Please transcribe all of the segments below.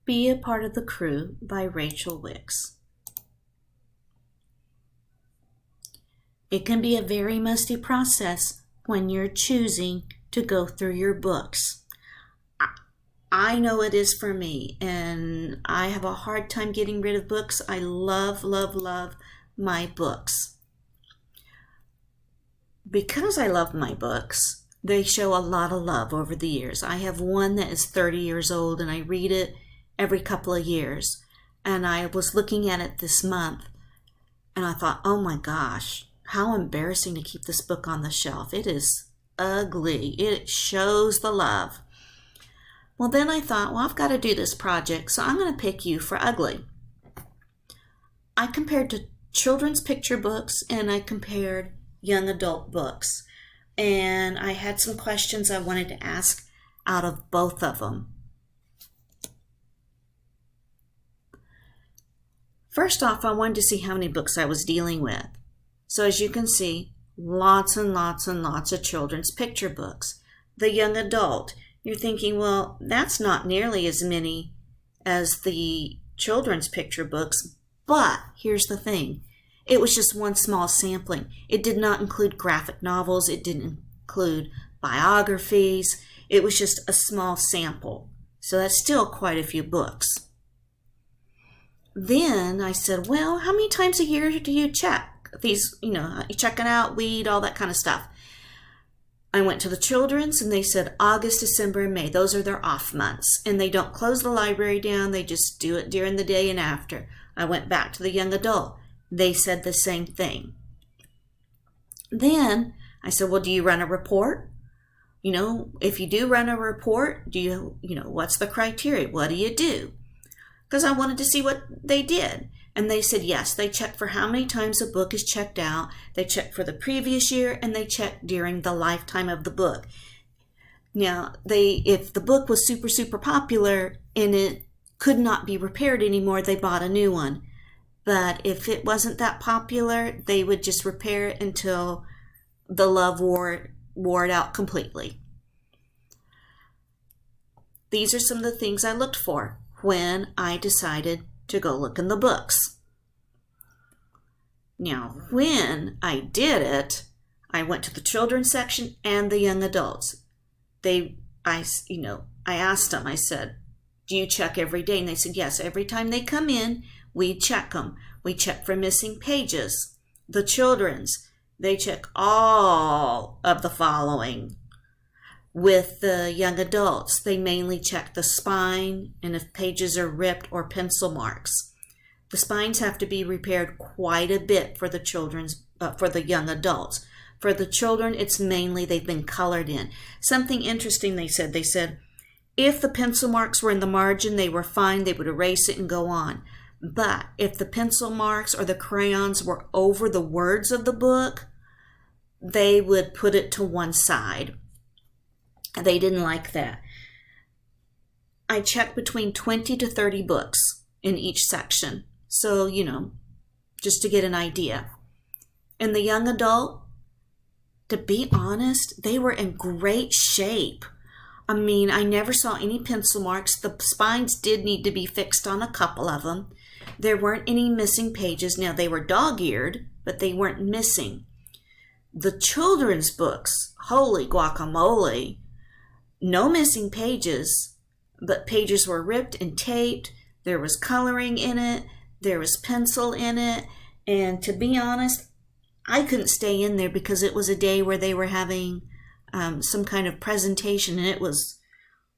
Be a Part of the Crew by Rachel Wicks. It can be a very musty process when you're choosing to go through your books. I know it is for me, and I have a hard time getting rid of books. I love, love, love my books. Because I love my books, they show a lot of love over the years. I have one that is 30 years old, and I read it every couple of years. And I was looking at it this month, and I thought, oh my gosh, how embarrassing to keep this book on the shelf. It is ugly. It shows the love. Well, then I thought, well, I've got to do this project, so I'm going to pick you for ugly. I compared to children's picture books, and I compared young adult books. And I had some questions I wanted to ask out of both of them. First off, I wanted to see how many books I was dealing with. So as you can see, lots and lots and lots of children's picture books. The young adult, you're thinking, well, that's not nearly as many as the children's picture books, but here's the thing. It was just one small sampling. It did not include graphic novels. It didn't include biographies. It was just a small sample. So that's still quite a few books. Then I said, well, how many times a year do you check these, checking out, weed, all that kind of stuff? I went to the children's and they said August, December, and May. Those are their off months. And they don't close the library down. They just do it during the day and after. I went back to the young adult. They said the same thing. Then I said, well, do you run a report? If you do run a report, what's the criteria? What do you do? Because I wanted to see what they did. And they said, yes, they check for how many times a book is checked out. They check for the previous year, and they check during the lifetime of the book. Now, if the book was super, super popular and it could not be repaired anymore, they bought a new one. But if it wasn't that popular, they would just repair it until the love wore it out completely. These are some of the things I looked for when I decided to go look in the books. Now, when I did it, I went to the children's section and the young adults. I asked them, I said, do you check every day? And they said, yes, every time they come in, we check them. We check for missing pages. The children's, they check all of the following. With the young adults, they mainly check the spine and if pages are ripped or pencil marks. The spines have to be repaired quite a bit for the for the young adults. For the children, it's mainly they've been colored in. Something interesting they said if the pencil marks were in the margin, they were fine, they would erase it and go on. But if the pencil marks or the crayons were over the words of the book, they would put it to one side. They didn't like that. I checked between 20 to 30 books in each section. So, just to get an idea. And the young adult, to be honest, they were in great shape. I mean, I never saw any pencil marks. The spines did need to be fixed on a couple of them. There weren't any missing pages. Now, they were dog-eared, but they weren't missing. The children's books, holy guacamole, no missing pages, but pages were ripped and taped. There was coloring in it. There was pencil in it. And to be honest, I couldn't stay in there because it was a day where they were having some kind of presentation. And it was,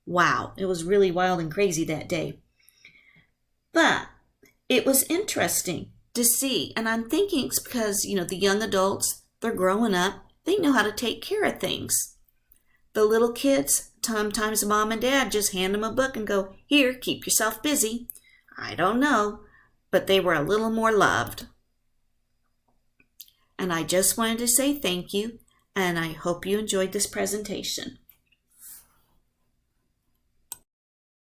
wow, it was really wild and crazy that day. But it was interesting to see. And I'm thinking it's because, the young adults, they're growing up. They know how to take care of things. The little kids, sometimes mom and dad just hand them a book and go, here, keep yourself busy. I don't know, but they were a little more loved. And I just wanted to say thank you, and I hope you enjoyed this presentation.